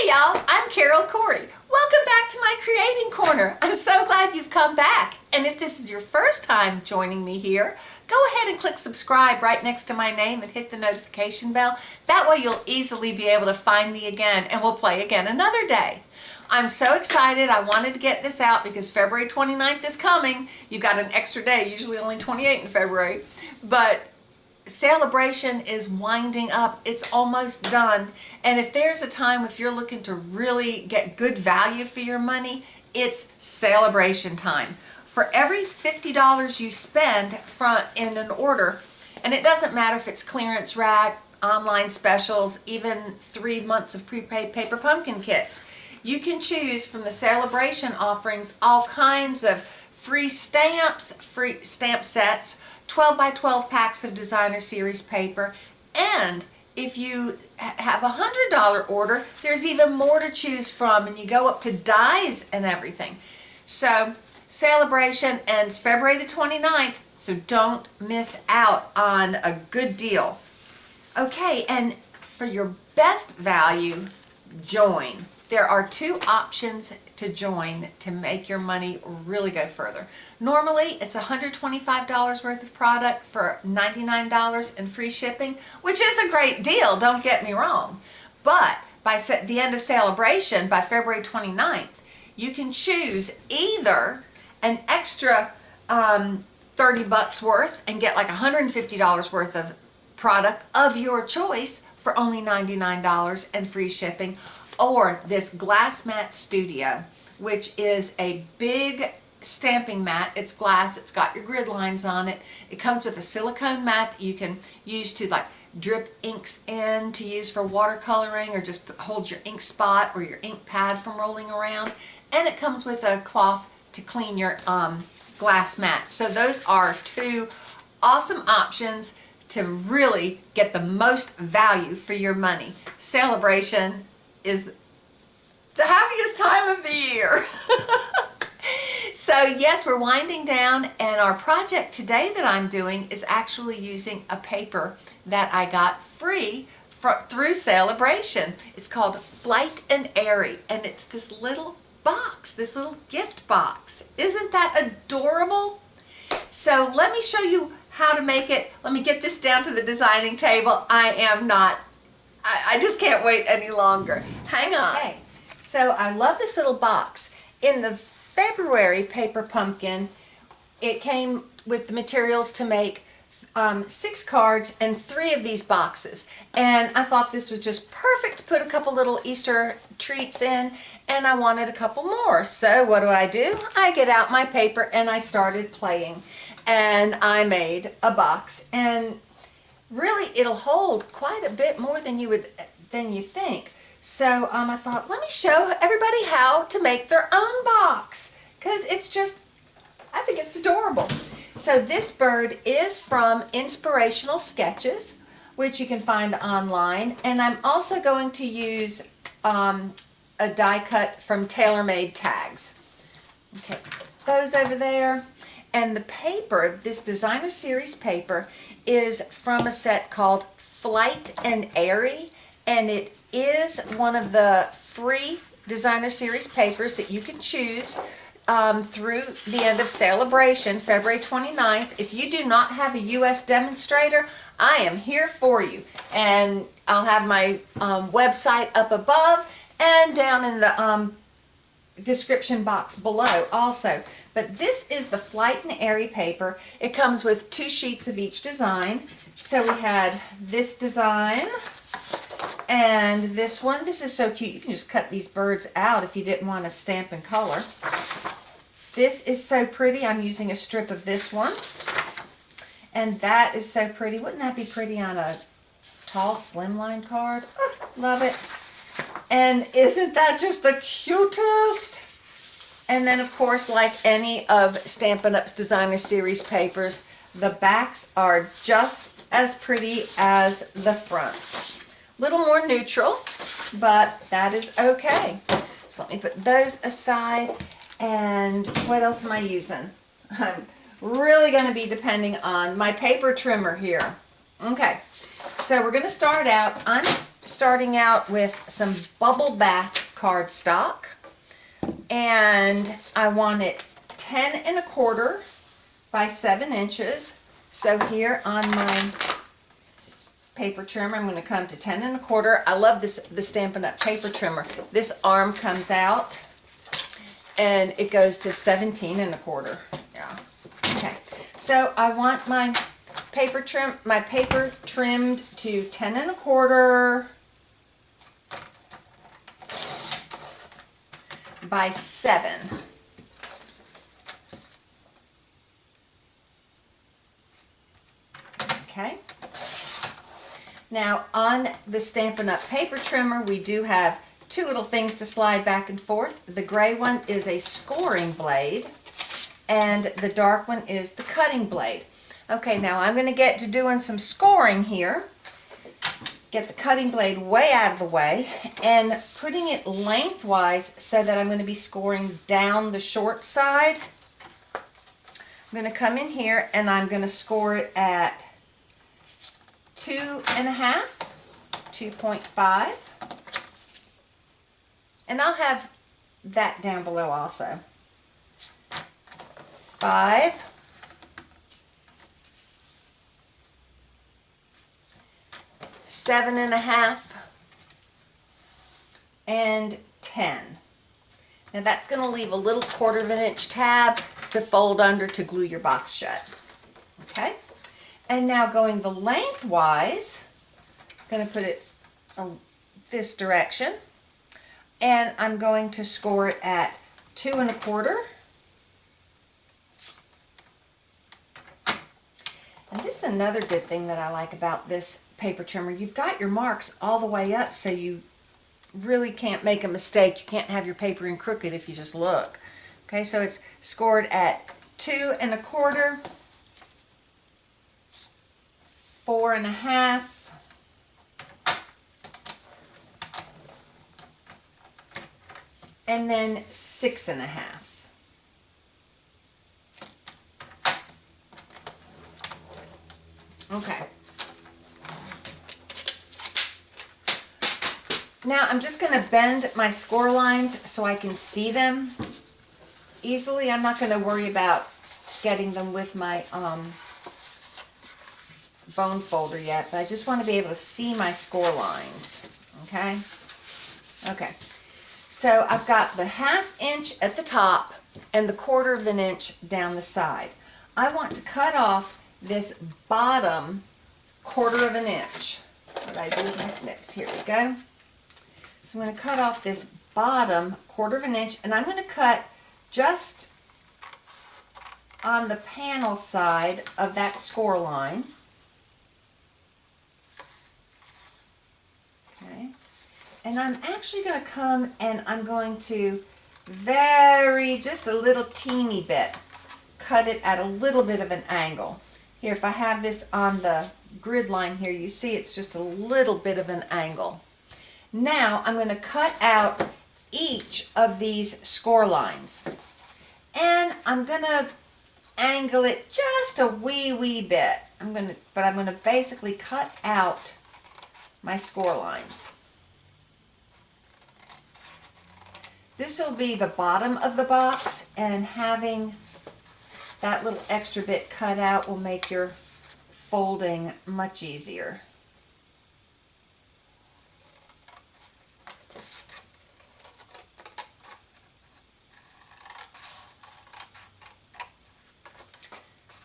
Hey y'all, I'm Carol Corey. Welcome back to my Creating Corner. I'm so glad you've come back. And if this is your first time joining me here, go ahead and click subscribe right next to my name and hit the notification bell. That way you'll easily be able to find me again and we'll play again another day. I'm so excited. I wanted to get this out because February 29th is coming. You've got an extra day, usually only 28 in February. But Sale-A-Bration is winding up. It's almost done. And if there's a time if you're looking to really get good value for your money, it's Sale-A-Bration time. For every $50 you spend in an order, and it doesn't matter if it's clearance rack, online specials, even 3 months of prepaid paper pumpkin kits, you can choose from the Sale-A-Bration offerings all kinds of free stamps, free stamp sets, 12 by 12 packs of designer series paper, and if you have a $100 order, there's even more to choose from, and you go up to dies and everything. So Sale-A-Bration ends February the 29th, so don't miss out on a good deal. Okay, and for your best value, join. There are 2 options to join to make your money really go further. Normally, it's $125 worth of product for $99 and free shipping, which is a great deal, don't get me wrong. But by the end of Sale-A-Bration, by February 29th, you can choose either an extra 30 bucks worth and get like $150 worth of product of your choice for only $99 and free shipping, or this glass mat studio, which is a big stamping mat. It's glass, it's got your grid lines on it. It comes with a silicone mat that you can use to like drip inks in to use for watercoloring, or just hold your ink spot or your ink pad from rolling around. And it comes with a cloth to clean your glass mat. So those are 2 awesome options to really get the most value for your money. Sale-A-Bration is the happiest time of the year. So yes, we're winding down, and our project today that I'm doing is actually using a paper that I got free through Sale-A-Bration. It's called Flight and Airy, and it's this little box, this little gift box. Isn't that adorable? So let me show you how to make it. Let me get this down to the designing table. I just can't wait any longer. Hang on. Okay. So I love this little box. In the February paper pumpkin, it came with the materials to make 6 cards and 3 of these boxes. And I thought this was just perfect to put a couple little Easter treats in, and I wanted a couple more. So what do? I get out my paper and I started playing, and I made a box, and really it'll hold quite a bit more than you think. So I thought, let me show everybody how to make their own box, because it's just, I think it's adorable. So this bird is from Inspirational Sketches, which you can find online, and I'm also going to use a die cut from TaylorMade Tags. Okay, those over there. And the paper, this designer series paper, is from a set called Flight and Airy, and it is one of the free designer series papers that you can choose through the end of Sale-A-Bration, February 29th. If you do not have a U.S. demonstrator, I am here for you. And I'll have my website up above and down in the description box below also. But this is the Flight and Airy paper. It comes with 2 sheets of each design. So we had this design and this one. This is so cute. You can just cut these birds out if you didn't want to stamp and color. This is so pretty. I'm using a strip of this one. And that is so pretty. Wouldn't that be pretty on a tall slimline card? Oh, love it. And isn't that just the cutest? And then, of course, like any of Stampin' Up's designer series papers, the backs are just as pretty as the fronts. Little more neutral, but that is okay. So let me put those aside. And what else am I using? I'm really going to be depending on my paper trimmer here. Okay, so we're going to start out. I'm starting out with some bubble bath cardstock, and I want it 10 1/4 by 7 inches. So here on my paper trimmer, I'm going to come to 10 1/4. I love this, the Stampin' Up! Paper trimmer. This arm comes out and it goes to 17 1/4. Yeah. Okay. So I want my paper trimmed to 10 1/4 by 7. Okay. Now on the Stampin' Up! Paper trimmer, we do have 2 little things to slide back and forth. The gray one is a scoring blade, and the dark one is the cutting blade. Okay, now I'm going to get to doing some scoring here. Get the cutting blade way out of the way and putting it lengthwise so that I'm going to be scoring down the short side. I'm going to come in here and I'm going to score it at 2.5, 2.5, and I'll have that down below also. 5, 7.5, and 10. Now that's going to leave a little 1/4 inch tab to fold under to glue your box shut. Okay, and now going the lengthwise, I'm going to put it this direction, and I'm going to score it at 2 1/4. And this is another good thing that I like about this paper trimmer. You've got your marks all the way up, so you really can't make a mistake. You can't have your paper in crooked if you just look. Okay, so it's scored at 2 1/4, 4.5, and then 6.5. Okay. Now I'm just going to bend my score lines so I can see them easily. I'm not going to worry about getting them with my bone folder yet, but I just want to be able to see my score lines. Okay? Okay. So I've got the 1/2 inch at the top and the 1/4 inch down the side. I want to cut off this bottom 1/4 inch. What I do with my snips. Here we go. So I'm going to cut off this bottom 1/4 inch, and I'm going to cut just on the panel side of that score line. Okay. And I'm actually going to come and I'm going to just a little teeny bit, cut it at a little bit of an angle. Here, if I have this on the grid line here, you see it's just a little bit of an angle. Now I'm going to cut out each of these score lines, and I'm going to angle it just a wee bit. I'm going to basically cut out my score lines. This will be the bottom of the box, and having that little extra bit cut out will make your folding much easier.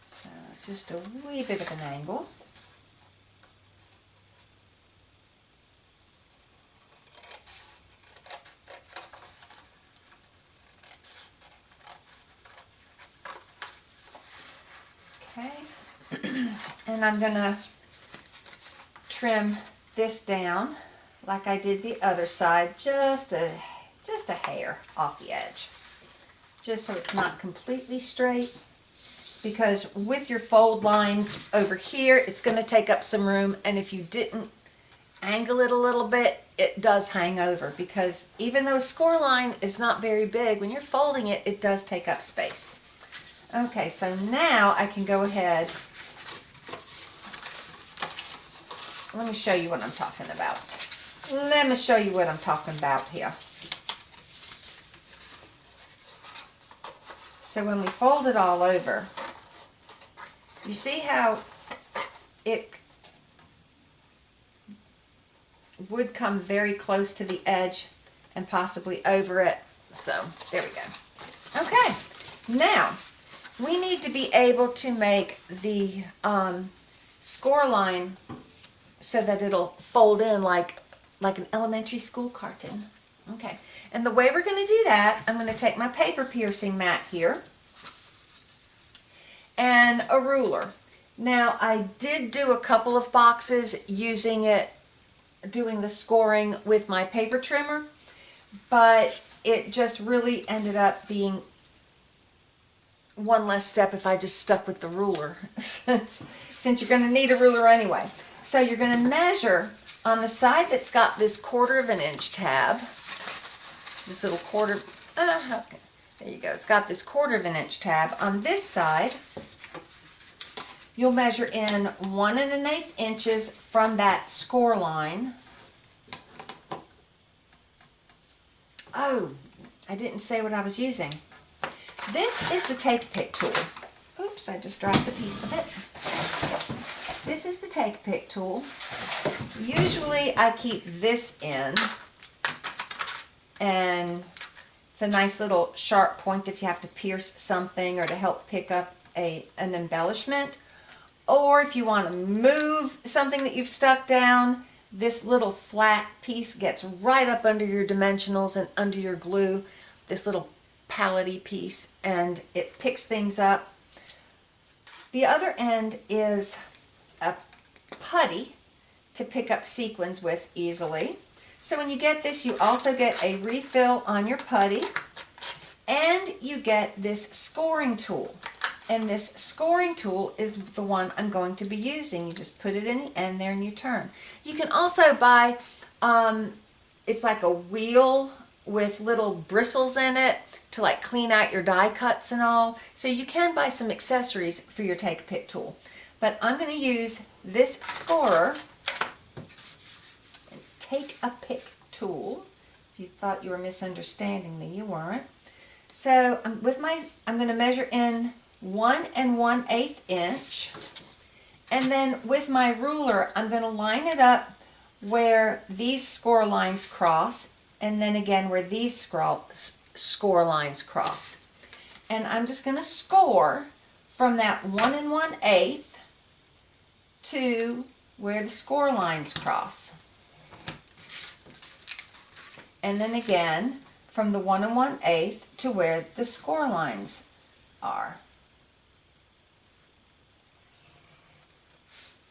So it's just a wee bit of an angle. Okay, and I'm going to trim this down like I did the other side, just a hair off the edge, just so it's not completely straight, because with your fold lines over here, it's going to take up some room, and if you didn't angle it a little bit, it does hang over, because even though a score line is not very big, when you're folding it, it does take up space. Okay, so now I can go ahead. Let me show you what I'm talking about. Let me show you what I'm talking about here. So when we fold it all over, you see how it would come very close to the edge and possibly over it. So there we go. Okay, now we need to be able to make the score line so that it'll fold in like an elementary school carton. Okay, and the way we're going to do that, I'm going to take my paper piercing mat here and a ruler. Now I did do a couple of boxes doing the scoring with my paper trimmer, but it just really ended up being one less step if I just stuck with the ruler, since you're going to need a ruler anyway. So you're going to measure on the side that's got this 1/4 of an inch tab, this little quarter, okay, there you go, it's got this 1/4 of an inch tab. On this side, you'll measure in 1 1/8 inches from that score line. Oh, I didn't say what I was using. This is the Take Pick tool. Oops, I just dropped a piece of it. This is the Take Pick tool. Usually I keep this in, and it's a nice little sharp point if you have to pierce something or to help pick up an embellishment. Or if you want to move something that you've stuck down, this little flat piece gets right up under your dimensionals and under your glue, this little pallety piece, and it picks things up. The other end is a putty to pick up sequins with easily. So when you get this, you also get a refill on your putty, and you get this scoring tool. And this scoring tool is the one I'm going to be using. You just put it in the end there and you turn. You can also buy, it's like a wheel with little bristles in it to like clean out your die cuts and all. So you can buy some accessories for your Take Pick tool. But I'm going to use this scorer, and Take a Pick tool. If you thought you were misunderstanding me, you weren't. So I'm going to measure in 1 1/8 inch, and then with my ruler I'm going to line it up where these score lines cross, and then again where these score lines cross, and I'm just going to score from that 1 1/8 to where the score lines cross, and then again from the 1 1/8 to where the score lines are.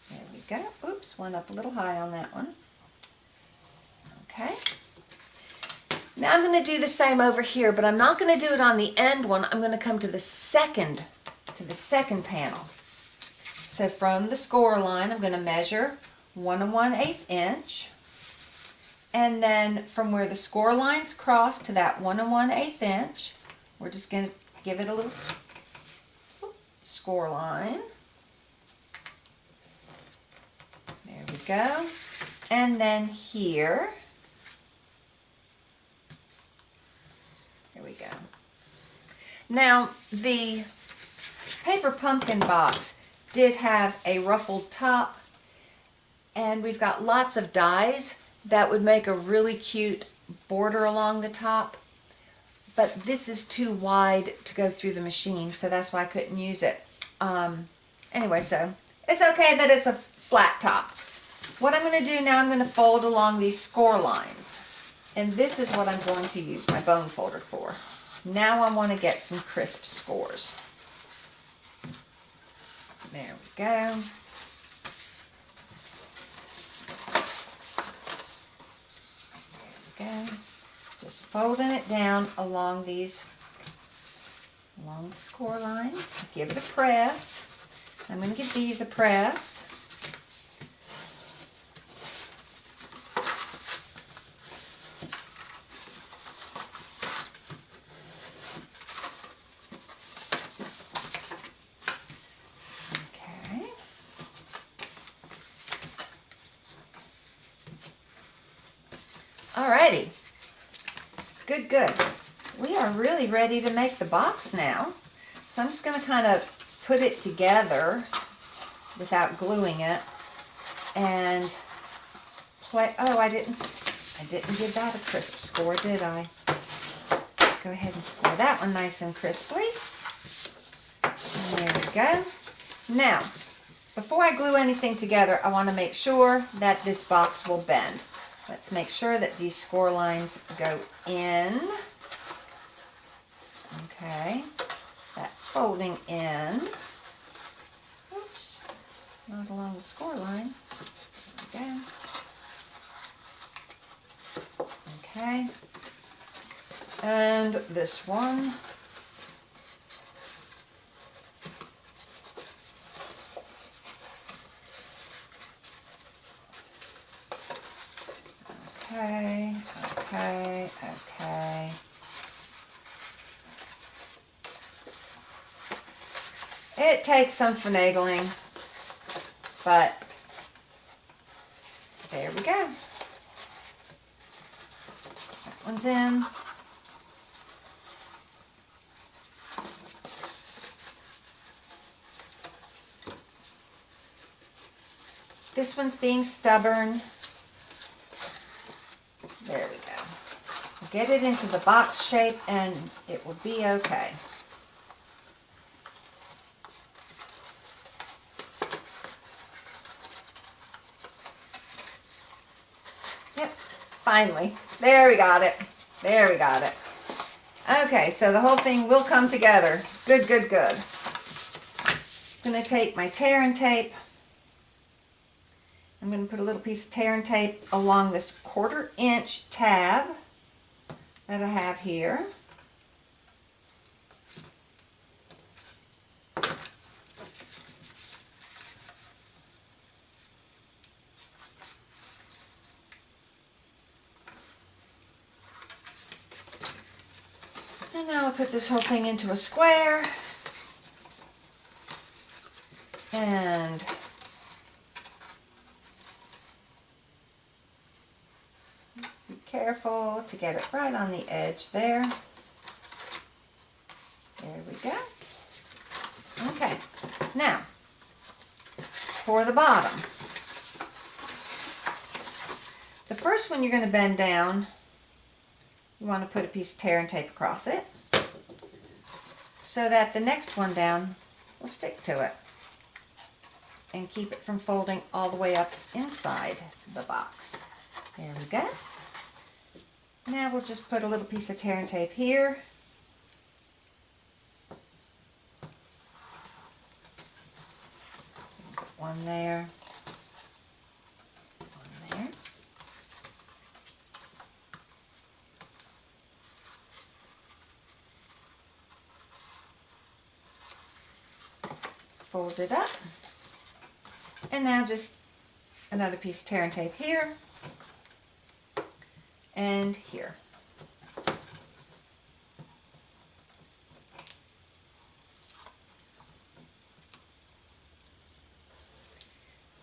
There we go. Oops, went up a little high on that one. Okay. Now I'm going to do the same over here, but I'm not going to do it on the end one. I'm going to come to the second panel. So from the score line, I'm going to measure 1 1/8 inch, and then from where the score lines cross to that 1 1/8 inch, we're just going to give it a little score line. There we go. And then here we go. Now the paper pumpkin box did have a ruffled top, and we've got lots of dies that would make a really cute border along the top, but this is too wide to go through the machine, so that's why I couldn't use it. Anyway, so it's okay that it's a flat top. What I'm going to do now, I'm going to fold along these score lines, and this is what I'm going to use my bone folder for. Now I want to get some crisp scores. There we go. There we go. Just folding it down along the score line. Give it a press. I'm going to give these a press. Alrighty. Good, good. We are really ready to make the box now. So I'm just going to kind of put it together without gluing it and play. Oh, I didn't give that a crisp score, did I? Let's go ahead and score that one nice and crisply. And there we go. Now, before I glue anything together, I want to make sure that this box will bend. Let's make sure that these score lines go in. Okay, that's folding in. Oops, not along the score line. There we go. Okay, and this one. Okay, okay, okay. It takes some finagling, but there we go. That one's in. This one's being stubborn. There we go. Get it into the box shape and it will be okay. Yep, finally. There we got it. There we got it. Okay, so the whole thing will come together. Good, good, good. I'm going to take my tear and tape. I'm going to put a little piece of tear and tape along this 1/4 inch tab that I have here. And now I'll put this whole thing into a square. And be careful to get it right on the edge there. There we go. Okay, now for the bottom. The first one you're going to bend down, you want to put a piece of tear and tape across it so that the next one down will stick to it and keep it from folding all the way up inside the box. There we go. Now we'll just put a little piece of tear and tape here. Put one there. One there. Fold it up. And now just another piece of tear and tape here and here.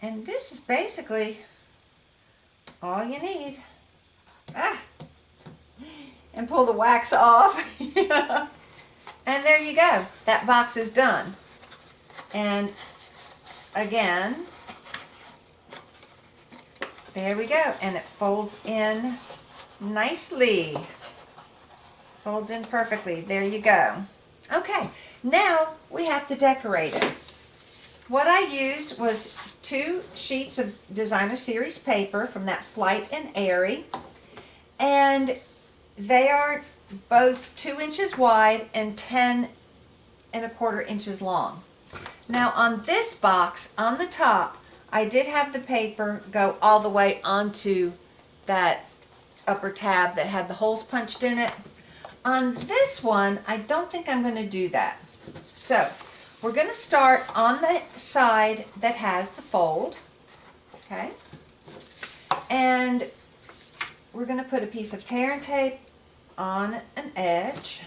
And this is basically all you need. And pull the wax off. And there you go. That box is done. And again, there we go. And it folds in nicely. Folds in perfectly. There you go. Okay, now we have to decorate it. What I used was 2 sheets of designer series paper from that Flight and Airy, and they are both 2 inches wide and 10¼ inches long. Now on this box, on the top, I did have the paper go all the way onto that upper tab that had the holes punched in it. On this one, I don't think I'm going to do that. So we're going to start on the side that has the fold, okay? And we're going to put a piece of tear and tape on an edge.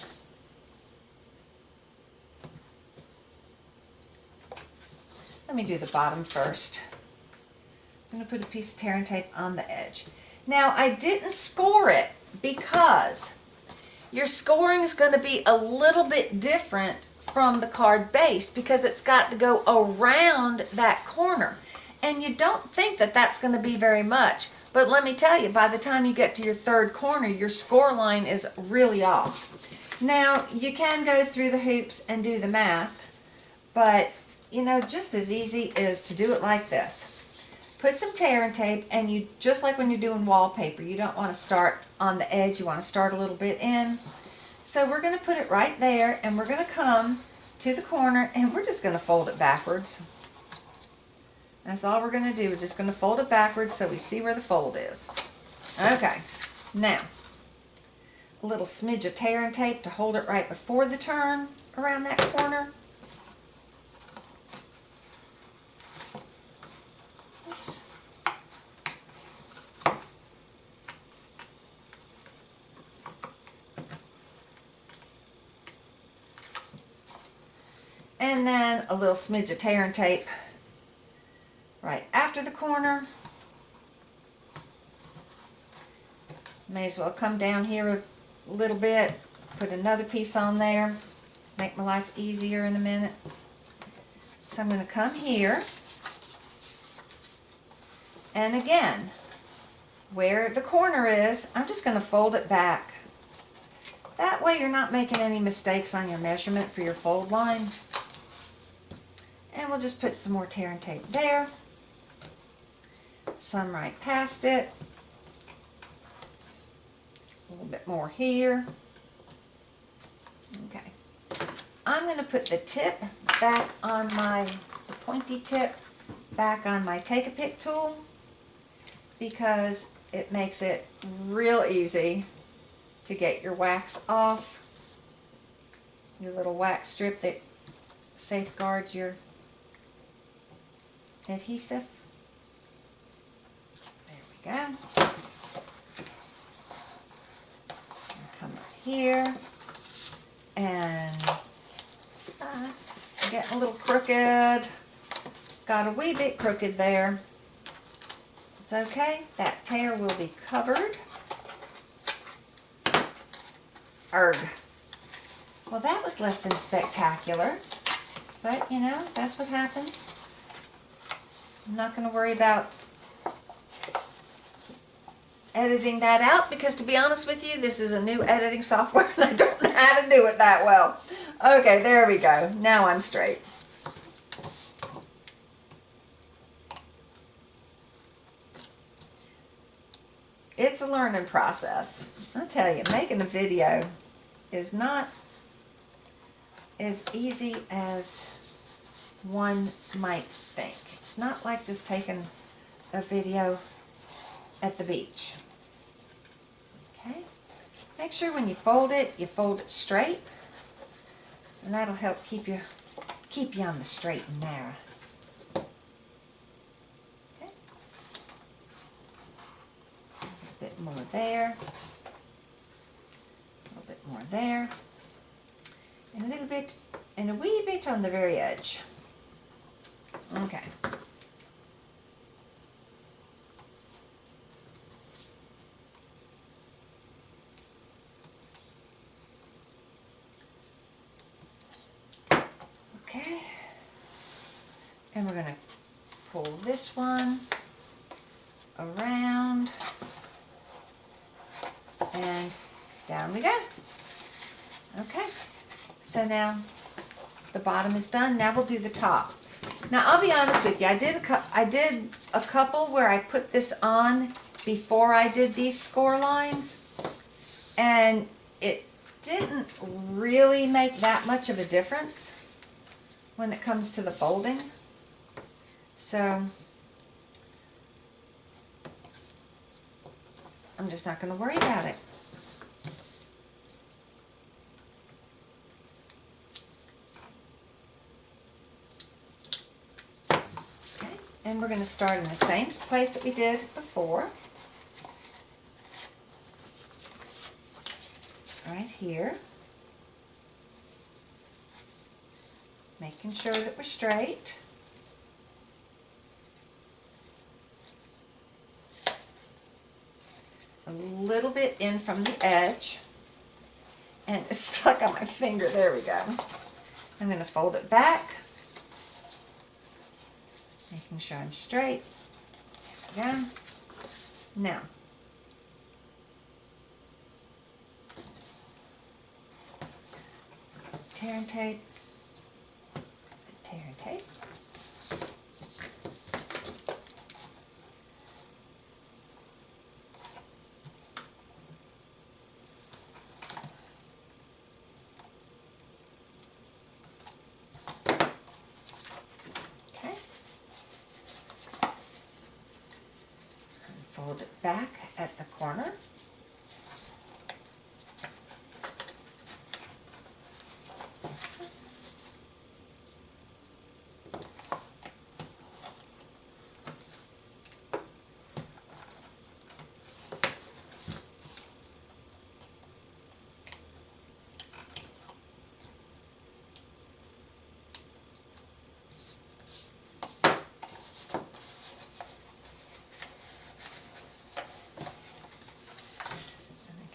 Let me do the bottom first. I'm going to put a piece of tear and tape on the edge. Now I didn't score it because your scoring is going to be a little bit different from the card base because it's got to go around that corner. And you don't think that that's going to be very much. But let me tell you, by the time you get to your third corner, your score line is really off. Now, you can go through the hoops and do the math, but, you know, just as easy is to do it like this. Put some tear and tape, and you, just like when you're doing wallpaper, you don't want to start on the edge, you want to start a little bit in. So we're going to put it right there, and we're going to come to the corner, and we're just going to fold it backwards. That's all we're going to do. We're just going to fold it backwards so we see where the fold is. Okay, now, a little smidge of tear and tape to hold it right before the turn around that corner. Oops. And then a little smidge of tear and tape right after the corner. May as well come down here a little bit, put another piece on there, make my life easier in a minute. So I'm going to come here, and again, where the corner is, I'm just going to fold it back. That way you're not making any mistakes on your measurement for your fold line. And we'll just put some more tear and tape there. Some right past it. A little bit more here. Okay. I'm going to put the tip back on the pointy tip back on my Take-A-Pick tool because it makes it real easy to get your wax off. Your little wax strip that safeguards your adhesive. There we go. Come up here, and getting a little crooked. Got a wee bit crooked there. It's okay. That tear will be covered. Erg. Well, that was less than spectacular, but you know, that's what happens. I'm not going to worry about editing that out because, to be honest with you, this is a new editing software and I don't know how to do it that well. Okay, there we go. Now I'm straight. It's a learning process. I tell you, making a video is not as easy as one might think. It's not like just taking a video at the beach. Okay? Make sure when you fold it straight, and that'll help keep you on the straight and narrow. Okay? A bit more there. A little bit more there. And a little bit, and a wee bit on the very edge. Okay. Okay. And we're going to pull this one around, and down we go. Okay. So now the bottom is done. Now we'll do the top. Now I'll be honest with you, I did a couple where I put this on before I did these score lines, and it didn't really make that much of a difference when it comes to the folding. So I'm just not going to worry about it. And we're going to start in the same place that we did before. Right here. Making sure that we're straight. in from the edge. And it's stuck on my finger. There we go. I'm going to fold it back, making sure I'm straight. There we go. Now, tear and tape, tear and tape. Fold it back at the corner.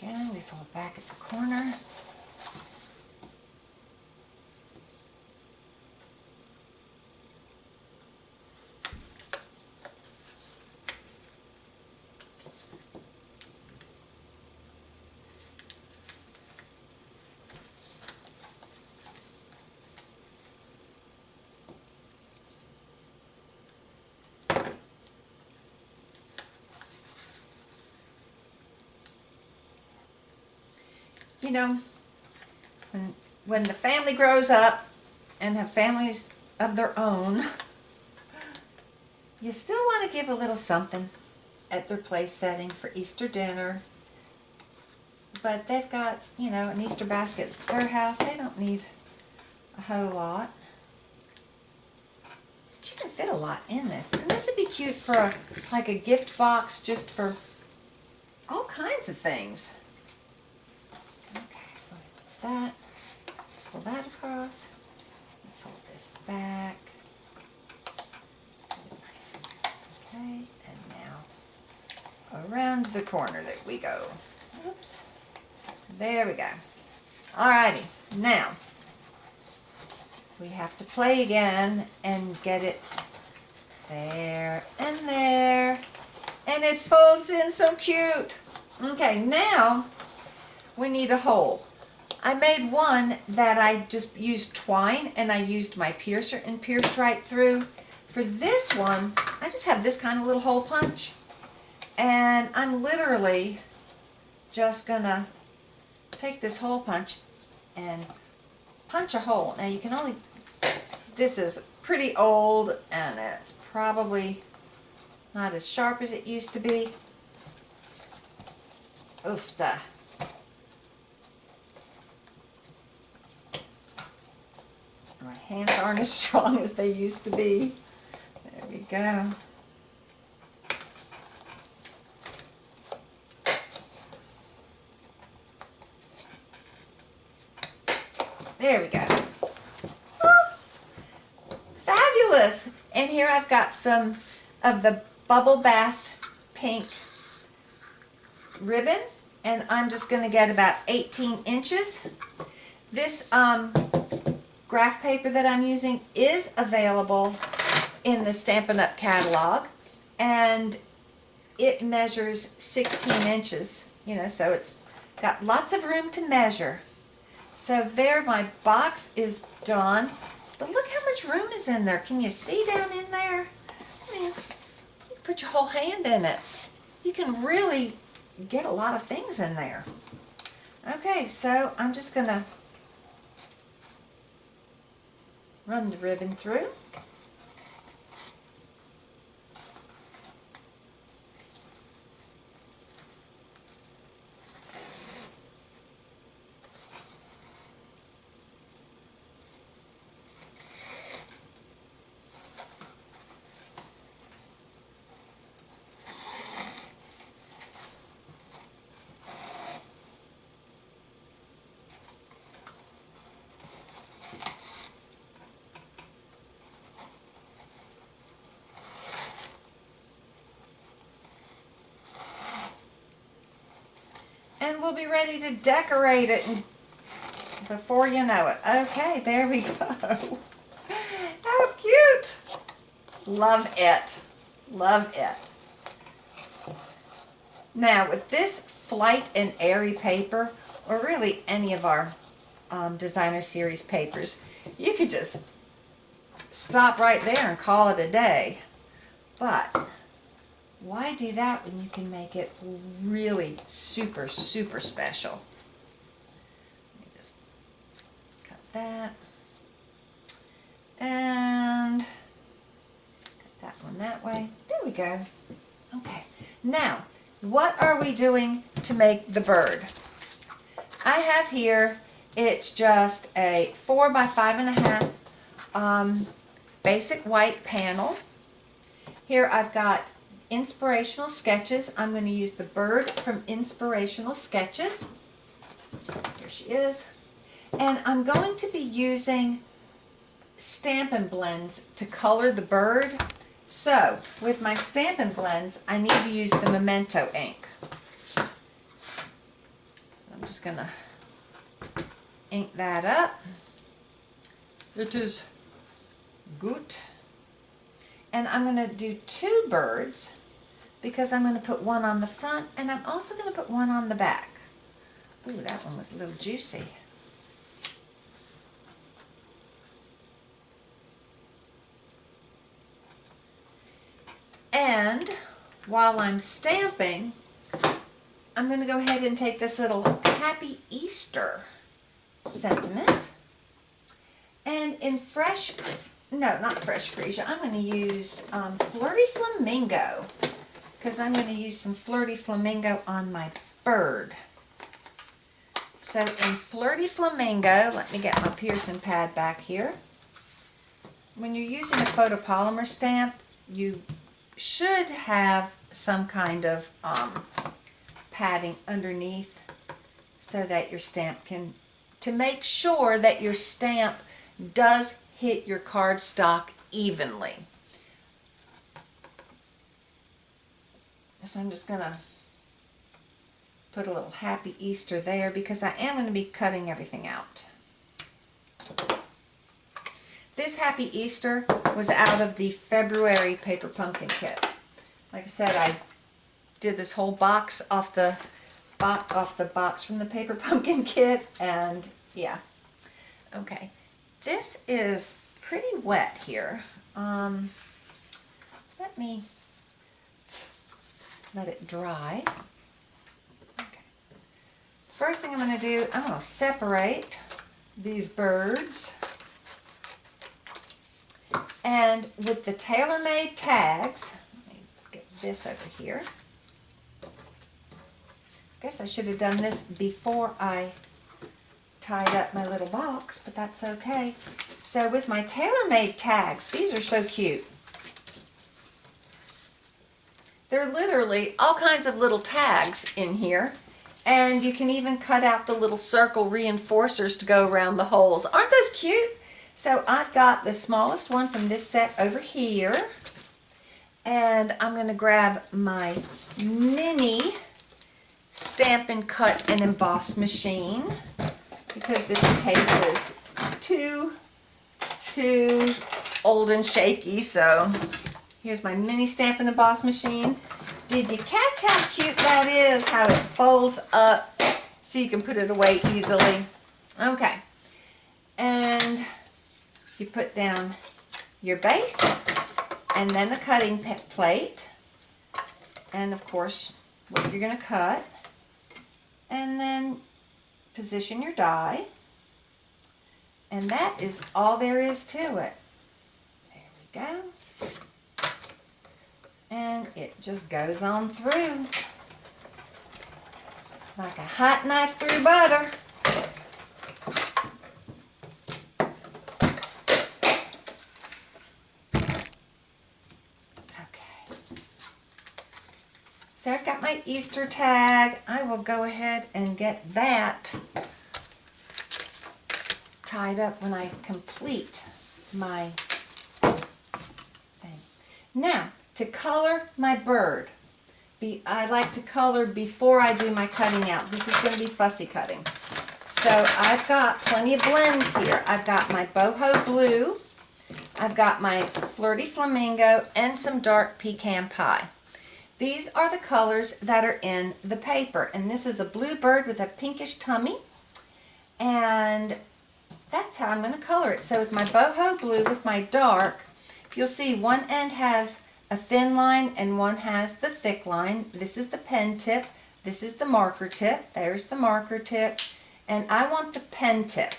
Again, we fold back at the corner. You know, when the family grows up and have families of their own, you still want to give a little something at their place setting for Easter dinner. But they've got, you know, an Easter basket at their house. They don't need a whole lot. But you can fit a lot in this. And this would be cute for like a gift box, just for all kinds of things. That, pull that across, fold this back, nice. Okay, and now around the corner that we go. Oops, there we go. Alrighty, now we have to play again and get it there, and it folds in so cute. Okay, now we need a hole. I made one that I just used twine, and I used my piercer and pierced right through. For this one, I just have this kind of little hole punch, and I'm literally just gonna take this hole punch and punch a hole. Now you can only, this is pretty old and it's probably not as sharp as it used to be. Oof, duh. My hands aren't as strong as they used to be. There we go. There we go. Oh, fabulous! And here I've got some of the Bubble Bath pink ribbon, and I'm just going to get about 18 inches. This graph paper that I'm using is available in the Stampin' Up! Catalog, and it measures 16 inches, you know, so it's got lots of room to measure. So there, my box is done, but look how much room is in there. Can you see down in there? I mean, you can put your whole hand in it. You can really get a lot of things in there. Okay, so I'm just going to run the ribbon through. and we'll be ready to decorate it before you know it. Okay, there we go. How cute! Love it. Love it. Now with this Flight and Airy paper, or really any of our designer series papers, you could just stop right there and call it a day. But why do that when you can make it really super, super special? Let me just cut that. And cut that one that way. There we go. Okay. Now, what are we doing to make the bird? I have here, it's just a 4 by 5.5 basic white panel. Here I've got inspirational sketches. I'm going to use the bird from Inspirational Sketches. Here she is. And I'm going to be using Stampin' Blends to color the bird. So, with my Stampin' Blends, I need to use the Memento ink. I'm just going to ink that up. It is good. And I'm going to do 2 birds because I'm going to put one on the front and I'm also going to put one on the back. Ooh, that one was a little juicy. And while I'm stamping, I'm going to go ahead and take this little Happy Easter sentiment, and in not fresh freesia, I'm going to use Flirty Flamingo, because I'm going to use some Flirty Flamingo on my bird. So in Flirty Flamingo, let me get my Pearson pad back here. When you're using a photopolymer stamp, you should have some kind of padding underneath so that your stamp can, to make sure that your stamp does hit your cardstock evenly. So I'm just going to put a little Happy Easter there because I am going to be cutting everything out. This Happy Easter was out of the February Paper Pumpkin Kit. Like I said, I did this whole box off the box from the Paper Pumpkin Kit, and yeah. Okay, this is pretty wet here. Let me let it dry. Okay. First thing I'm going to do, I'm going to separate these birds. And with the tailor-made tags, let me get this over here. I guess I should have done this before I tied up my little box, but that's okay. So with my tailor-made tags, these are so cute. There are literally all kinds of little tags in here, and you can even cut out the little circle reinforcers to go around the holes. Aren't those cute? So I've got the smallest one from this set over here, and I'm going to grab my mini Stampin' Cut and Emboss machine because this tape is too old and shaky. So here's my mini Stampin' Emboss machine. Did you catch how cute that is? How it folds up so you can put it away easily. Okay, and you put down your base and then the cutting plate, and of course what you're going to cut, and then position your die, and that is all there is to it. There we go. And it just goes on through like a hot knife through butter. So I've got my Easter tag. I will go ahead and get that tied up when I complete my thing. Now, to color my bird, I like to color before I do my cutting out. This is going to be fussy cutting. So I've got plenty of blends here. I've got my boho blue, I've got my flirty flamingo, and some dark pecan pie. These are the colors that are in the paper, and this is a blue bird with a pinkish tummy, and that's how I'm going to color it. So with my boho blue with my dark, you'll see one end has a thin line and one has the thick line. This is the pen tip, this is the marker tip, there's the marker tip, and I want the pen tip.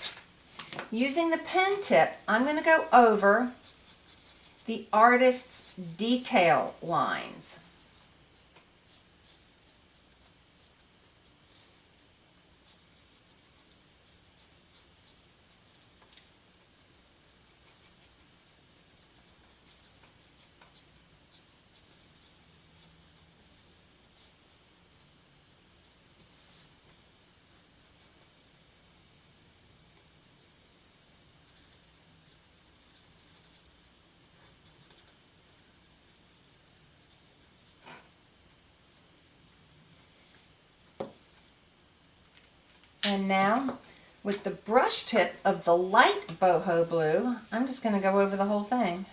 Using the pen tip, I'm going to go over the artist's detail lines. And now, with the brush tip of the light boho blue, I'm just going to go over the whole thing.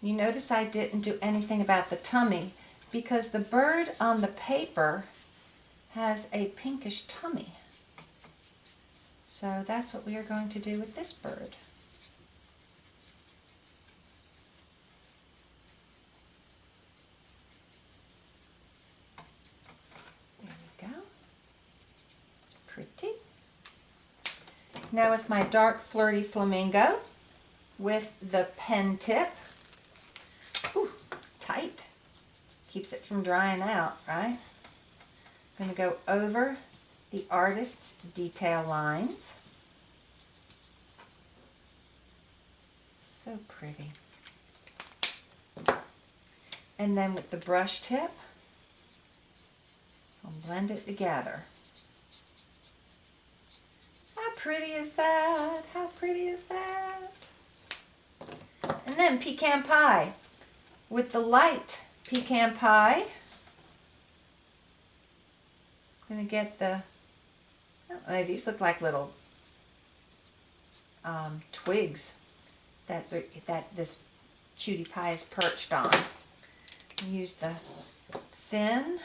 You notice I didn't do anything about the tummy because the bird on the paper has a pinkish tummy. So that's what we are going to do with this bird. Pretty. Now with my dark flirty flamingo with the pen tip, ooh, tight, keeps it from drying out, right? I'm going to go over the artist's detail lines. So pretty. And then with the brush tip, I'll blend it together. How pretty is that? How pretty is that? And then pecan pie. With the light pecan pie, I'm going to get the, I don't know, these look like little twigs that this cutie pie is perched on. Use the thin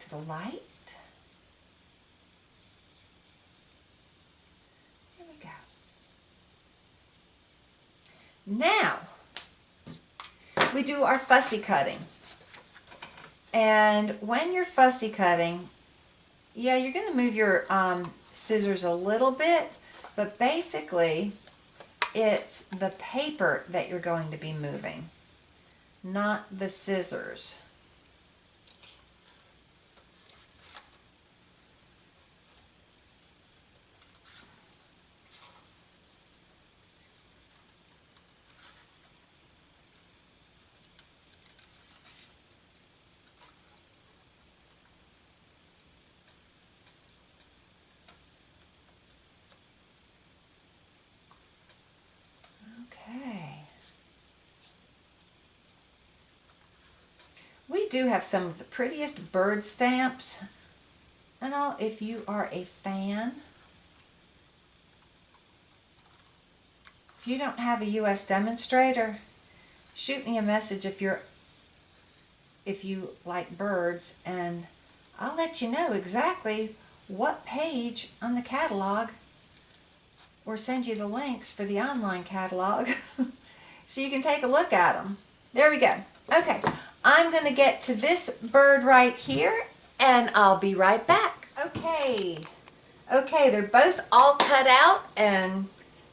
the light. There we go. Now, we do our fussy cutting. And when you're fussy cutting, yeah, you're going to move your scissors a little bit, but basically, it's the paper that you're going to be moving, not the scissors. We do have some of the prettiest bird stamps, and all, if you are a fan. If you don't have a US demonstrator, shoot me a message if you like birds, and I'll let you know exactly what page on the catalog, or send you the links for the online catalog so you can take a look at them. There we go. Okay, I'm going to get to this bird right here, and I'll be right back. Okay, they're both all cut out and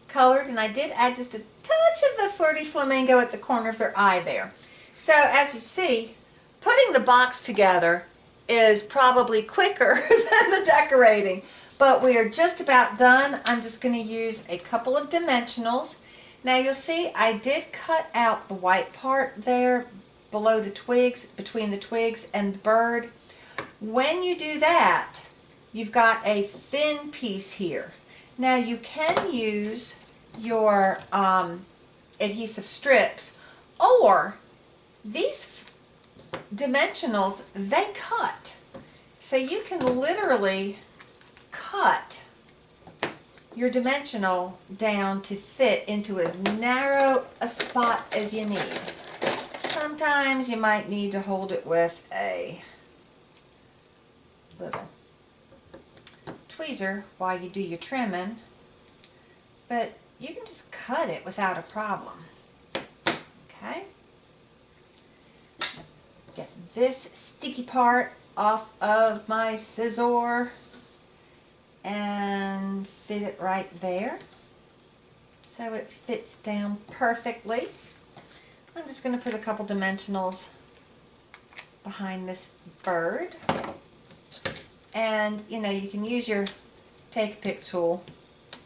colored, and I did add just a touch of the flirty flamingo at the corner of their eye there. So as you see, putting the box together is probably quicker than the decorating, but we are just about done. I'm just going to use a couple of dimensionals. Now you'll see I did cut out the white part there below the twigs, between the twigs and the bird. When you do that, you've got a thin piece here. Now you can use your adhesive strips, or these dimensionals, they cut. So you can literally cut your dimensional down to fit into as narrow a spot as you need. Sometimes you might need to hold it with a little tweezer while you do your trimming, but you can just cut it without a problem. Okay? Get this sticky part off of my scissor and fit it right there so it fits down perfectly. I'm just going to put a couple dimensionals behind this bird, and you know, you can use your take pick tool,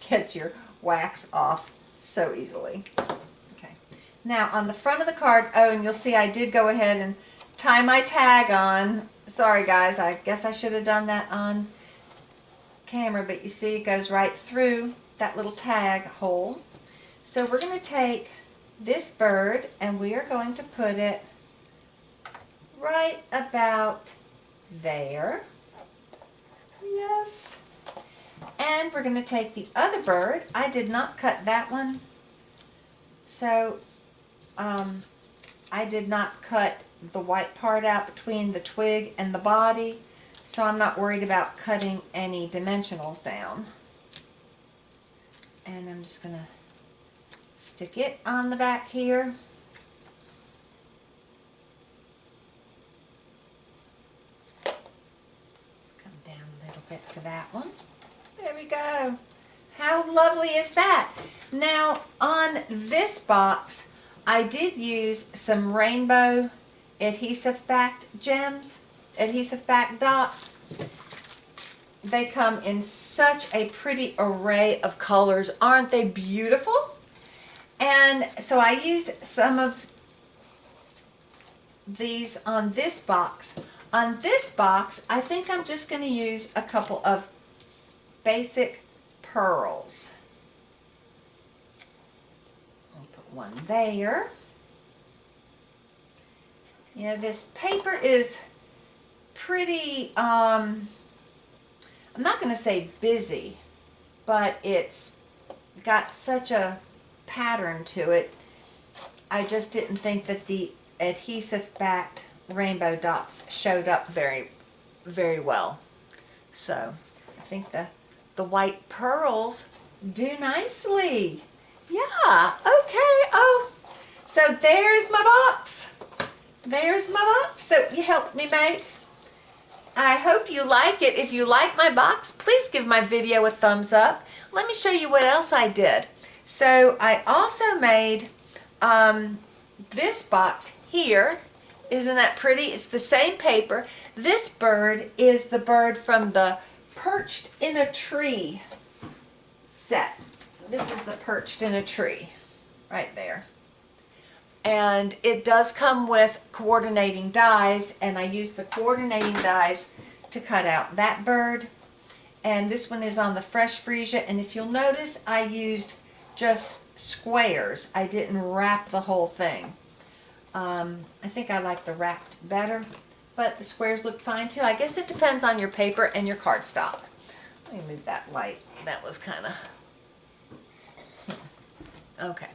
get your wax off so easily. Okay, now on the front of the card, oh, and you'll see I did go ahead and tie my tag on. Sorry guys, I guess I should have done that on camera, but you see it goes right through that little tag hole. So we're going to take this bird and we are going to put it right about there. Yes. And we're going to take the other bird. I did not cut that one, so I did not cut the white part out between the twig and the body, so I'm not worried about cutting any dimensionals down. And I'm just going to stick it on the back here. Let's come down a little bit for that one. There we go. How lovely is that? Now on this box I did use some rainbow adhesive backed gems, adhesive backed dots. They come in such a pretty array of colors. Aren't they beautiful? And so I used some of these on this box. On this box, I think I'm just going to use a couple of basic pearls. I'll put one there. You know, this paper is pretty, I'm not going to say busy, but it's got such a pattern to it. I just didn't think that the adhesive backed rainbow dots showed up very well. So I think the white pearls do nicely. Yeah, okay. Oh, so there's my box. There's my box that you helped me make. I hope you like it. If you like my box, please give my video a thumbs up. Let me show you what else I did. So I also made this box here. Isn't that pretty? It's the same paper. This bird is the bird from the Perched in a Tree set. This is the Perched in a Tree right there. And it does come with coordinating dies, and I used the coordinating dies to cut out that bird. And this one is on the Fresh Freesia, and if you'll notice, I used just squares. I didn't wrap the whole thing. I think I like the wrapped better, but the squares look fine too. I guess it depends on your paper and your cardstock. Let me move that light. That was kind of... Okay.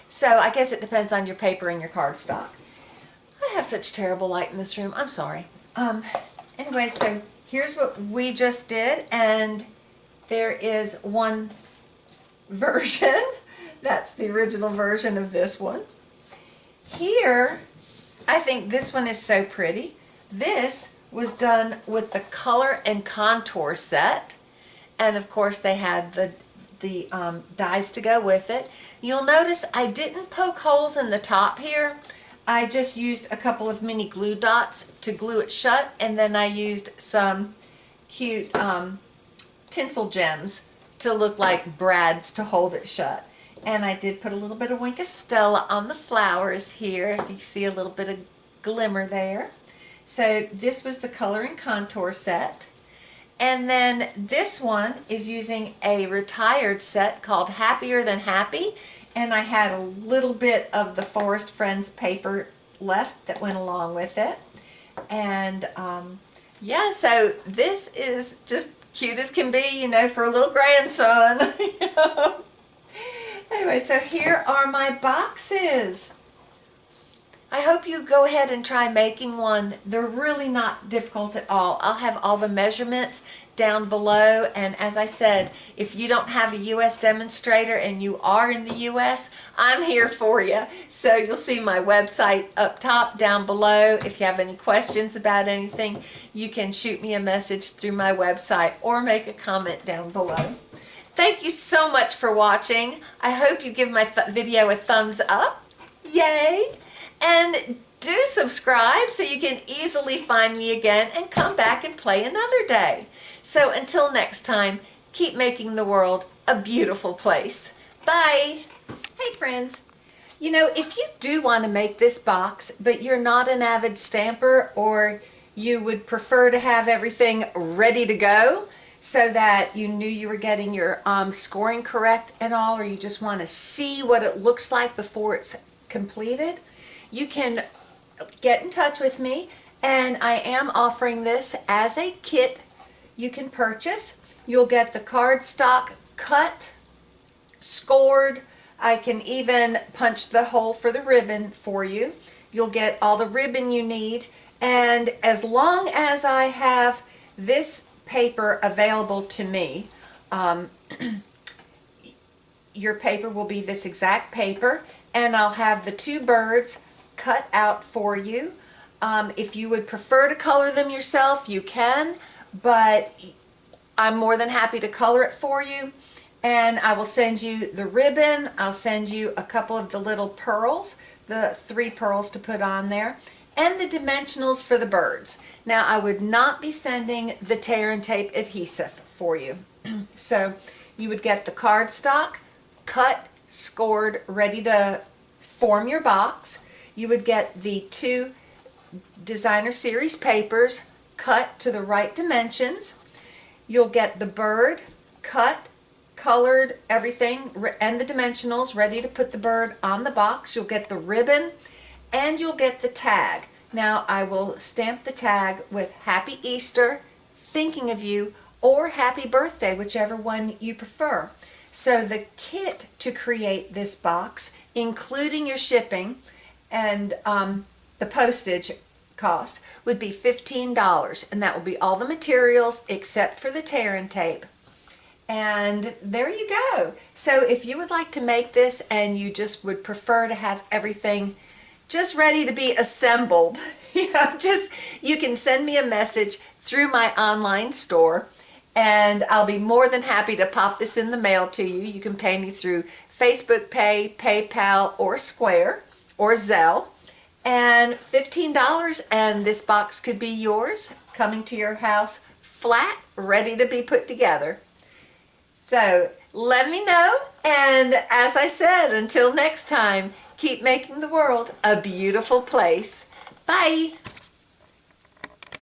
So I guess it depends on your paper and your cardstock. I have such terrible light in this room. I'm sorry. Anyway, so here's what we just did, and there is one version. That's the original version of this one. Here, I think this one is so pretty. This was done with the color and contour set, and of course they had the dies to go with it. You'll notice I didn't poke holes in the top here. I just used a couple of mini glue dots to glue it shut, and then I used some cute tinsel gems to look like brads to hold it shut. And I did put a little bit of Wink of Stella on the flowers here, if you see a little bit of glimmer there. So this was the color and contour set. And then this one is using a retired set called Happier Than Happy. And I had a little bit of the Forest Friends paper left that went along with it. And yeah, so this is just cute as can be, you know, for a little grandson. Anyway, so here are my boxes. I hope you go ahead and try making one. They're really not difficult at all. I'll have all the measurements down below, and as I said, if you don't have a U.S. demonstrator and you are in the U.S., I'm here for you. So you'll see my website up top down below. If you have any questions about anything, you can shoot me a message through my website or make a comment down below. Thank you so much for watching. I hope you give my video a thumbs up. Yay! And do subscribe so you can easily find me again and come back and play another day. So until next time, keep making the world a beautiful place. Bye! Hey friends, you know, if you do want to make this box, but you're not an avid stamper, or you would prefer to have everything ready to go so that you knew you were getting your scoring correct and all, or you just want to see what it looks like before it's completed, you can get in touch with me, and I am offering this as a kit you can purchase. You'll get the cardstock cut, scored. I can even punch the hole for the ribbon for you. You'll get all the ribbon you need, and as long as I have this paper available to me, your paper will be this exact paper, and I'll have the two birds cut out for you. If you would prefer to color them yourself, you can, but I'm more than happy to color it for you. And I will send you the ribbon. I'll send you a couple of the little pearls, the 3 pearls to put on there, and the dimensionals for the birds. Now, I would not be sending the tear and tape adhesive for you. So you would get the cardstock cut, scored, ready to form your box. You would get the 2 designer series papers cut to the right dimensions. You'll get the bird cut, colored, everything, and the dimensionals ready to put the bird on the box. You'll get the ribbon, and you'll get the tag. Now I will stamp the tag with Happy Easter, thinking of you, or Happy Birthday, whichever one you prefer. So the kit to create this box, including your shipping and the postage cost, would be $15, and that will be all the materials except for the tear and tape. And there you go. So if you would like to make this and you just would prefer to have everything just ready to be assembled, you can send me a message through my online store, and I'll be more than happy to pop this in the mail to you. You can pay me through Facebook Pay, PayPal, or Square, or Zelle. And $15, and this box could be yours, coming to your house flat, ready to be put together. So let me know, and as I said, until next time, keep making the world a beautiful place. Bye!